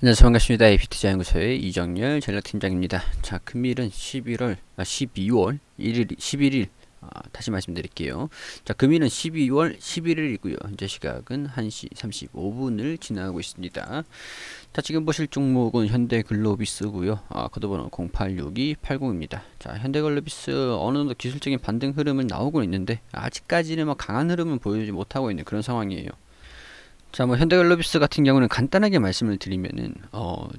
안녕하세요. 반갑습니다. APT자 연구소의 이정열 전략팀장입니다. 자, 금일은 12월 11일, 다시 말씀드릴게요. 자, 금일은 12월 11일이고요. 현재 시각은 1시 35분을 지나고 있습니다. 자, 지금 보실 종목은 현대글로비스고요. 코드번호 086280입니다. 자, 현대글로비스 어느 정도 기술적인 반등 흐름을 나오고 있는데 아직까지는 뭐 강한 흐름은 보여주지 못하고 있는 그런 상황이에요. 자, 뭐 현대글로비스 같은 경우는 간단하게 말씀을 드리면은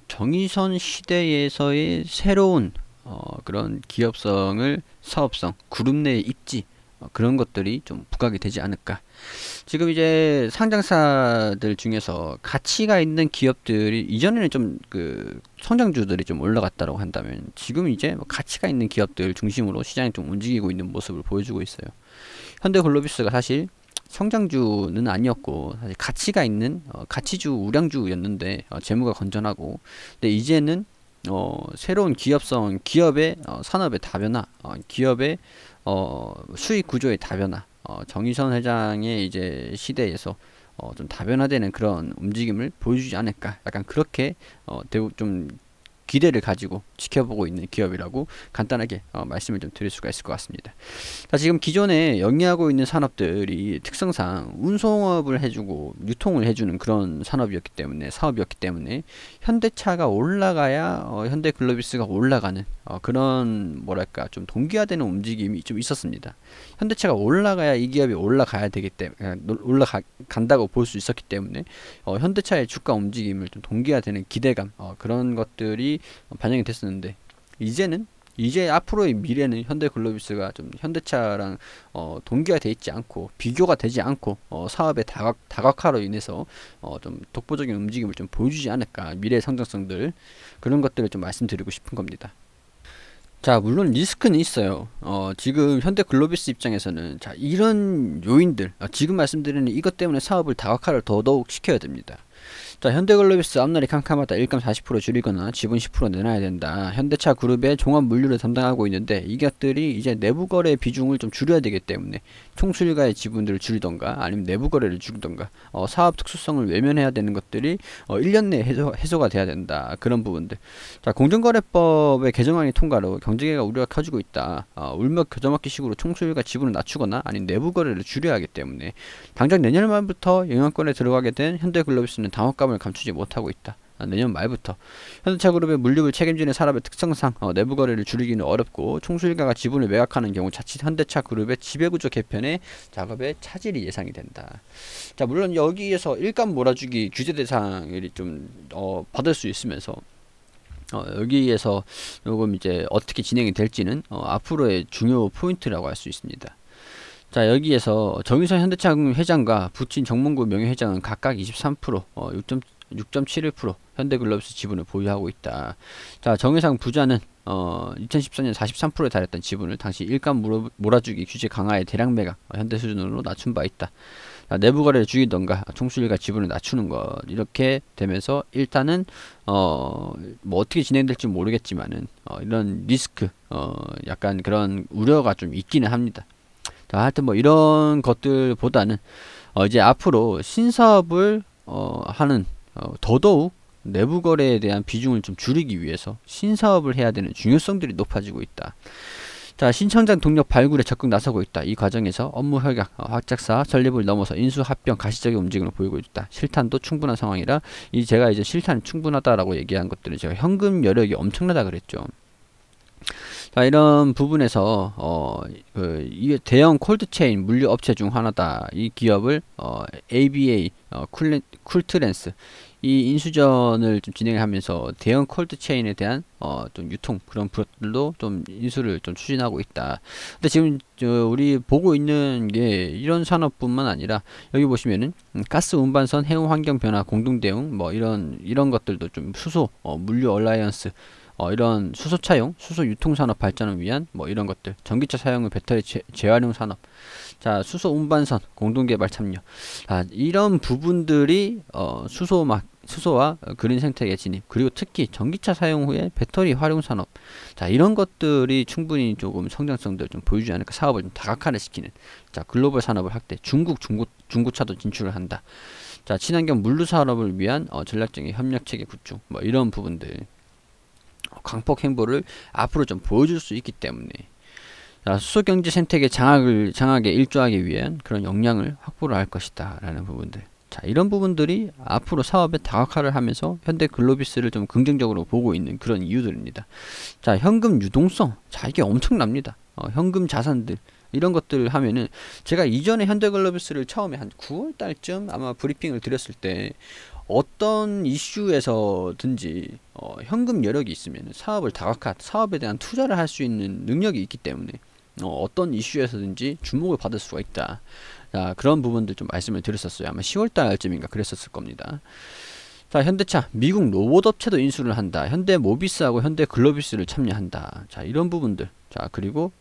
정의선 시대에서의 새로운 그런 기업성을 사업성, 그룹 내 입지 그런 것들이 좀 부각이 되지 않을까. 지금 이제 상장사들 중에서 가치가 있는 기업들이 이전에는 좀 그 성장주들이 좀 올라갔다고 한다면 지금 이제 뭐 가치가 있는 기업들 중심으로 시장이 좀 움직이고 있는 모습을 보여주고 있어요. 현대글로비스가 사실 성장주는 아니었고 사실 가치가 있는 가치주 우량주였는데 재무가 건전하고, 근데 이제는 새로운 기업성, 기업의 산업의 다변화, 기업의 수익 구조의 다변화, 정의선 회장의 이제 시대에서 좀 다변화되는 그런 움직임을 보여주지 않을까, 약간 그렇게 좀 기대를 가지고 지켜보고 있는 기업이라고 간단하게 말씀을 좀 드릴 수가 있을 것 같습니다. 자, 지금 기존에 영위하고 있는 산업들이 특성상 운송업을 해주고 유통을 해주는 그런 산업이었기 때문에, 사업이었기 때문에 현대차가 올라가야 현대글로비스가 올라가는 그런 뭐랄까 좀 동기화되는 움직임이 좀 있었습니다. 현대차가 올라가야 이 기업이 올라가야 되기 때문에, 올라간다고 볼 수 있었기 때문에 현대차의 주가 움직임을 좀 동기화되는 기대감, 그런 것들이 반영이 됐었는데, 이제 앞으로의 미래는 현대글로비스가 좀 현대차랑 동기화 돼 있지 않고 비교가 되지 않고 사업의 다각화로 인해서 좀 독보적인 움직임을 좀 보여주지 않을까, 미래의 성장성들, 그런 것들을 좀 말씀드리고 싶은 겁니다. 자, 물론 리스크는 있어요. 지금 현대글로비스 입장에서는 자, 이런 요인들, 지금 말씀드리는 이것 때문에 사업을 다각화를 더더욱 시켜야 됩니다. 자, 현대글로비스 앞날이 캄캄하다. 일감 40% 줄이거나 지분 10% 내놔야 된다. 현대차 그룹의 종합 물류를 담당하고 있는데 이것들이 이제 내부 거래 비중을 좀 줄여야 되기 때문에 총수일가의 지분들을 줄이던가 아니면 내부 거래를 줄이던가 사업 특수성을 외면해야 되는 것들이 1년 내에 해소가 돼야 된다. 그런 부분들. 자, 공정거래법의 개정안이 통과로 경쟁회가 우려가 커지고 있다. 울며 겨자먹기식으로 총수일가 지분을 낮추거나 아니면 내부 거래를 줄여야 하기 때문에 당장 내년 말부터 영향권에 들어가게 된 현대글로비스는 당혹감을 감추지 못하고 있다. 내년 말부터 현대차그룹의 물류를 책임지는 산업의 특성상 내부 거래를 줄이기는 어렵고 총수일가가 지분을 매각하는 경우 자칫 현대차그룹의 지배구조 개편의 작업에 차질이 예상이 된다. 자, 물론 여기에서 일감 몰아주기 규제 대상을 좀 받을 수 있으면서 여기에서 요금 이제 어떻게 진행이 될지는 앞으로의 중요 포인트라고 할 수 있습니다. 자, 여기에서 정의선 현대차 회장과 부친 정몽구 명예회장은 각각 23%, 6.71% 현대글로비스 지분을 보유하고 있다. 자, 정의상 부자는 2014년 43%에 달했던 지분을 당시 일감 몰아주기 규제 강화의 대량 매각 현대 수준으로 낮춘 바 있다. 자, 내부 거래를 줄이던가 총수일가 지분을 낮추는 것, 이렇게 되면서 일단은 뭐 어떻게 진행될지 모르겠지만은 이런 리스크, 약간 그런 우려가 좀 있기는 합니다. 자, 하여튼 뭐 이런 것들보다는 이제 앞으로 신사업을 하는 더더욱 내부 거래에 대한 비중을 좀 줄이기 위해서 신사업을 해야 되는 중요성들이 높아지고 있다. 자, 신청장 동력 발굴에 적극 나서고 있다. 이 과정에서 업무 협약, 확장사 설립을 넘어서 인수 합병 가시적인 움직임을 보이고 있다. 실탄도 충분한 상황이라, 제가 이제 실탄이 충분하다라고 얘기한 것들은 제가 현금 여력이 엄청나다 그랬죠. 자, 이런 부분에서 이 대형 콜드체인 물류 업체 중 하나다. 이 기업을 ABA 쿨트랜스 이 인수전을 좀 진행하면서 대형 콜드체인에 대한 좀 유통 그런 것들도 좀 인수를 좀 추진하고 있다. 근데 지금 우리 보고 있는 게 이런 산업뿐만 아니라 여기 보시면은 가스 운반선 해운 환경 변화 공동 대응 뭐 이런 것들도 좀 수소 물류 얼라이언스, 이런 수소차용, 수소 유통산업 발전을 위한 뭐 이런 것들, 전기차 사용 후 배터리 재활용 산업, 자, 수소 운반선 공동개발 참여, 이런 부분들이 수소와 그린 생태계 진입, 그리고 특히 전기차 사용 후에 배터리 활용 산업, 자, 이런 것들이 충분히 조금 성장성들 좀 보여주지 않을까. 사업을 좀 다각화를 시키는, 자, 글로벌 산업을 확대, 중고차도 진출을 한다. 자, 친환경 물류 산업을 위한 전략적인 협력 체계 구축, 뭐 이런 부분들 광폭 행보를 앞으로 좀 보여줄 수 있기 때문에, 자, 수소 경제 생태계 장악에 일조하기 위한 그런 역량을 확보를 할 것이다 라는 부분들. 자, 이런 부분들이 앞으로 사업의 다각화를 하면서 현대 글로비스를 좀 긍정적으로 보고 있는 그런 이유들입니다. 자, 현금 유동성. 자, 이게 엄청납니다. 현금 자산들. 이런 것들 하면은, 제가 이전에 현대글로비스를 처음에 한 9월 달쯤 아마 브리핑을 드렸을 때, 어떤 이슈에서든지 현금 여력이 있으면 사업을 다각화, 사업에 대한 투자를 할 수 있는 능력이 있기 때문에 어떤 이슈에서든지 주목을 받을 수가 있다. 자, 그런 부분들 좀 말씀을 드렸었어요. 아마 10월달쯤인가 그랬었을 겁니다. 자, 현대차, 미국 로봇 업체도 인수를 한다. 현대 모비스하고 현대 글로비스를 참여한다. 자, 이런 부분들. 자, 그리고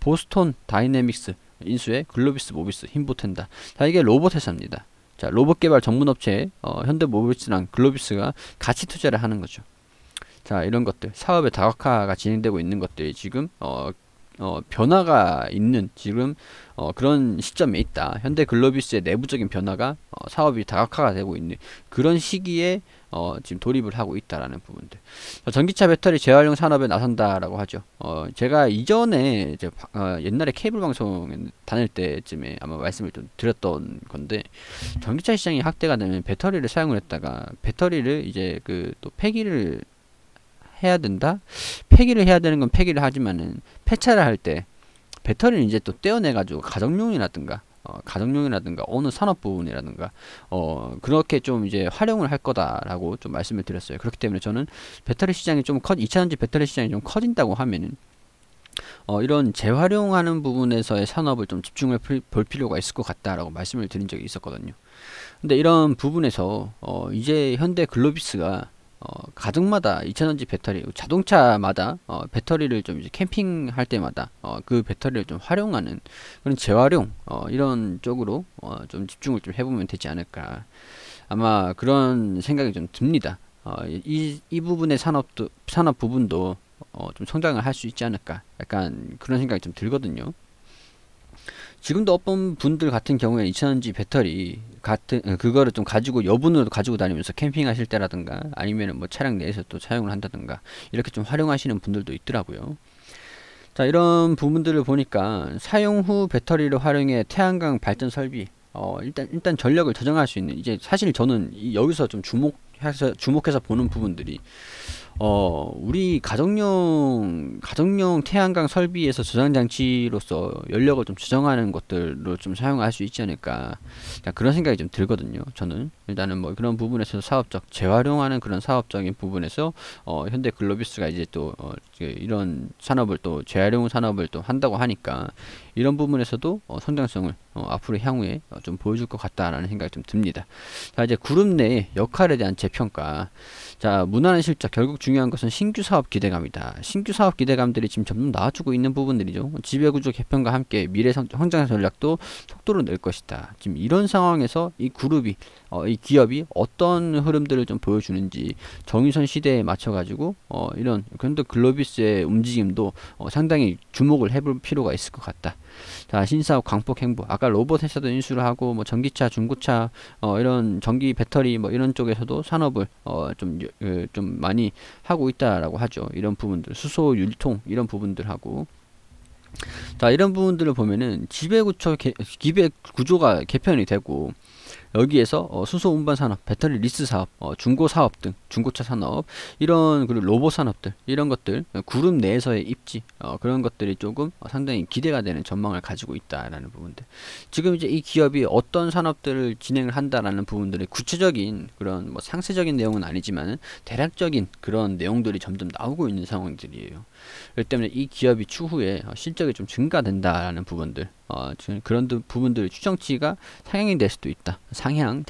보스톤 다이내믹스 인수에 글로비스 모비스 힘보탠다. 자, 이게 로봇 회사입니다. 자, 로봇 개발 전문 업체에 현대 모비스랑 글로비스가 같이 투자를 하는 거죠. 자, 이런 것들, 사업의 다각화가 진행되고 있는 것들이 지금 변화가 있는 지금 그런 시점에 있다. 현대 글로비스의 내부적인 변화가 사업이 다각화가 되고 있는 그런 시기에 지금 돌입을 하고 있다라는 부분들. 전기차 배터리 재활용 산업에 나선다라고 하죠. 제가 이전에 이제 옛날에 케이블 방송 다닐 때쯤에 아마 말씀을 좀 드렸던 건데, 전기차 시장이 확대가 되면 배터리를 사용을 했다가 배터리를 이제 또 폐기를 해야 된다? 폐기를 해야 되는 건 폐기를 하지만은 폐차를 할 때 배터리는 이제 또 떼어내가지고 가정용이라든가 어느 산업 부분이라든가 그렇게 좀 이제 활용을 할 거다라고 좀 말씀을 드렸어요. 그렇기 때문에 저는 배터리 시장이 좀 2차전지 배터리 시장이 좀 커진다고 하면은 이런 재활용하는 부분에서의 산업을 좀 집중을 볼 필요가 있을 것 같다라고 말씀을 드린 적이 있었거든요. 근데 이런 부분에서 이제 현대 글로비스가 가정마다 2차전지 배터리, 자동차마다 배터리를 좀 이제 캠핑할 때마다 그 배터리를 좀 활용하는 그런 재활용 이런 쪽으로 좀 집중을 좀 해보면 되지 않을까. 아마 그런 생각이 좀 듭니다. 이 부분의 산업 부분도 좀 성장을 할 수 있지 않을까. 약간 그런 생각이 좀 들거든요. 지금도 어떤 분들 같은 경우에 2차전지 배터리 같은 그거를 좀 가지고 여분으로 가지고 다니면서 캠핑하실 때라든가 아니면은 뭐 차량 내에서 또 사용을 한다든가 이렇게 좀 활용하시는 분들도 있더라고요. 자, 이런 부분들을 보니까 사용 후 배터리를 활용해 태양광 발전 설비 일단 전력을 저장할 수 있는, 이제 사실 저는 여기서 좀 주목해서 보는 부분들이 우리 가정용 태양광 설비에서 저장장치로서 연력을 좀 조정하는 것들로 좀 사용할 수 있지 않을까, 그런 생각이 좀 들거든요. 저는 일단은 뭐 그런 부분에서 재활용하는 그런 사업적인 부분에서 현대 글로비스가 이제 또 이런 산업을 또 재활용 산업을 또 한다고 하니까 이런 부분에서도 성장성을 앞으로 향후에 좀 보여줄 것 같다라는 생각이 좀 듭니다. 자, 이제 그룹 내의 역할에 대한 재평가. 자, 무난한 실적, 결국 중요한 것은 신규 사업 기대감이다. 신규 사업 기대감들이 지금 점점 나와주고 있는 부분들이죠. 지배구조 개편과 함께 미래 성장 전략도 속도를 낼 것이다. 지금 이런 상황에서 이 그룹이 이 기업이 어떤 흐름들을 좀 보여주는지 정유선 시대에 맞춰가지고 이런 현대 글로비스의 움직임도 상당히 주목을 해볼 필요가 있을 것 같다. 자, 신사업 광폭 행보. 아까 로봇 회사도 인수를 하고 뭐 전기차, 중고차 이런 전기 배터리 뭐 이런 쪽에서도 산업을 좀 많이 하고 있다라고 하죠. 이런 부분들, 수소 율통 이런 부분들하고. 자, 이런 부분들을 보면은 지배구조가 개편이 되고, 여기에서 수소 운반 산업, 배터리 리스 사업, 중고 사업 등 중고차 산업 이런, 그리고 로봇 산업들 이런 것들 그룹 내에서의 입지 그런 것들이 조금 상당히 기대가 되는 전망을 가지고 있다라는 부분들. 지금 이제 이 기업이 어떤 산업들을 진행을 한다라는 부분들의 구체적인 그런 뭐 상세적인 내용은 아니지만 대략적인 그런 내용들이 점점 나오고 있는 상황들이에요. 그렇기 때문에 이 기업이 추후에 실적이 좀 증가된다라는 부분들, 그런 부분들 추정치가 상향될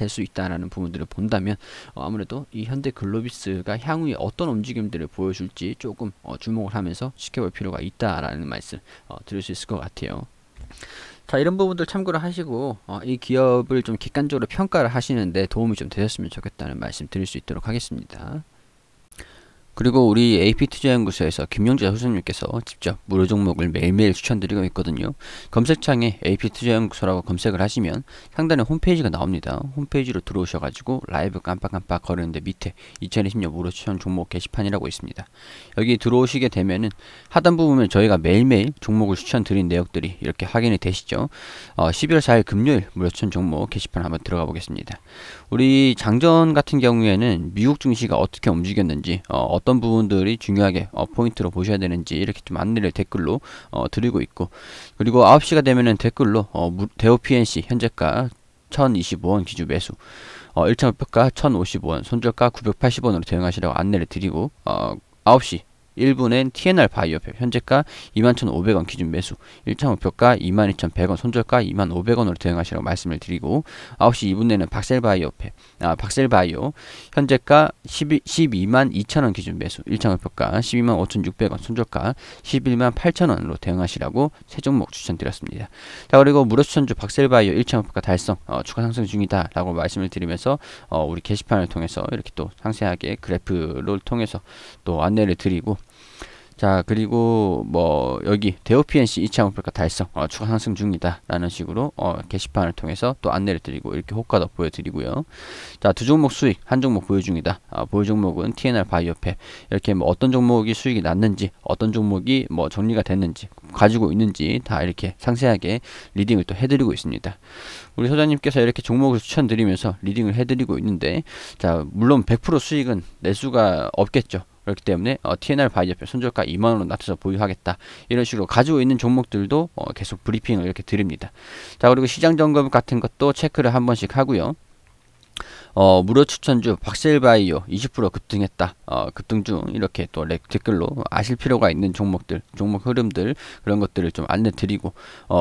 수 있다라는 부분들을 본다면 아무래도 이 현대 글로비스가 향후에 어떤 움직임들을 보여줄지 조금 주목을 하면서 지켜볼 필요가 있다라는 말씀 드릴 수 있을 것 같아요. 자, 이런 부분들 참고를 하시고 이 기업을 좀 객관적으로 평가를 하시는데 도움이 좀 되셨으면 좋겠다는 말씀 드릴 수 있도록 하겠습니다. 그리고 우리 AP투자연구소에서 김영재 소장님께서 직접 무료 종목을 매일매일 추천드리고 있거든요. 검색창에 AP투자연구소라고 검색을 하시면 상단에 홈페이지가 나옵니다. 홈페이지로 들어오셔가지고 라이브 깜빡깜빡 거리는데 밑에 2020년 무료 추천 종목 게시판이라고 있습니다. 여기 들어오시게 되면은 하단부 보면 저희가 매일매일 종목을 추천드린 내역들이 이렇게 확인이 되시죠. 12월 4일 금요일 무료 추천 종목 게시판 한번 들어가 보겠습니다. 우리 장전 같은 경우에는 미국 증시가 어떻게 움직였는지 어떤 부분들이 중요하게 포인트로 보셔야 되는지 이렇게 좀 안내를 댓글로 드리고 있고, 그리고 9시가 되면은 댓글로 대우 PNC 현재가 1025원 기준 매수, 1차 목표가 1055원, 손절가 980원으로 대응하시라고 안내를 드리고, 9시 1분엔 TNR 바이오팩 현재가 21,500원 기준 매수, 1차 목표가 22,100원, 손절가 2,500원으로 대응하시라고 말씀을 드리고, 9시 2분에는 박셀바이오 현재가 12,200,000원 기준 매수, 1차 목표가 125,600원, 손절가 118,000원으로 대응하시라고 세 종목 추천드렸습니다. 자, 그리고 무료 추천주 박셀바이오 1차 목표가 달성, 추가 상승 중이다 라고 말씀을 드리면서 우리 게시판을 통해서 이렇게 또 상세하게 그래프를 통해서 또 안내를 드리고, 자, 그리고 뭐 여기 대우 PNC 2차 목표가 달성, 추가 상승 중이다 라는 식으로 게시판을 통해서 또 안내를 드리고 이렇게 호가도 보여드리고요. 자, 두 종목 수익, 한 종목 보유 중이다. 보유 종목은 TNR 바이오팩, 이렇게 뭐 어떤 종목이 수익이 났는지, 어떤 종목이 뭐 정리가 됐는지, 가지고 있는지 다 이렇게 상세하게 리딩을 또 해드리고 있습니다. 우리 소장님께서 이렇게 종목을 추천드리면서 리딩을 해드리고 있는데, 자, 물론 100% 수익은 낼 수가 없겠죠. 그렇기 때문에 TNR 바이오팩 손절가 2만원으로 낮춰서 보유하겠다, 이런 식으로 가지고 있는 종목들도 계속 브리핑을 이렇게 드립니다. 자, 그리고 시장 점검 같은 것도 체크를 한 번씩 하고요. 무료 추천주 박셀바이오 20% 급등했다, 급등 중, 이렇게 또 댓글로 아실 필요가 있는 종목들, 종목 흐름들, 그런 것들을 좀 안내 드리고,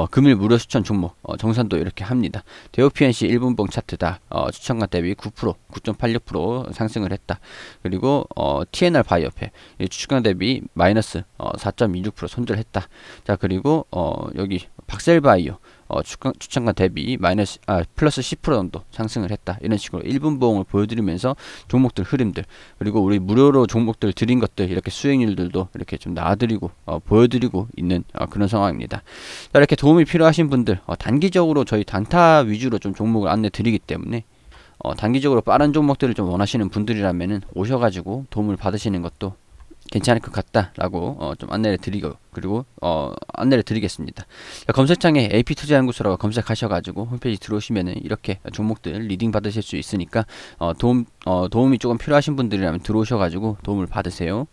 금일 무료 추천 종목 정산도 이렇게 합니다. 대우 PNC 1분봉 차트다, 추천가 대비 9%, 9.86% 상승을 했다. 그리고 TNR 바이오팩 추천가 대비 마이너스 4.26% 손절했다. 자, 그리고 여기 박셀바이오 추천가 대비 플러스 10% 정도 상승을 했다. 이런 식으로 1분봉을 보여드리면서 종목들 흐름들, 그리고 우리 무료로 종목들 드린 것들 이렇게 수익률들도 이렇게 좀 나와드리고 보여드리고 있는 그런 상황입니다. 자, 이렇게 도움이 필요하신 분들, 단기적으로 저희 단타 위주로 좀 종목을 안내 드리기 때문에 단기적으로 빠른 종목들을 좀 원하시는 분들이라면은 오셔가지고 도움을 받으시는 것도 괜찮을 것 같다라고 좀 안내를 드리고, 그리고 안내를 드리겠습니다. 검색창에 AP투자연구소라고 검색하셔가지고 홈페이지 들어오시면은 이렇게 종목들 리딩 받으실 수 있으니까 도움이 조금 필요하신 분들이라면 들어오셔가지고 도움을 받으세요.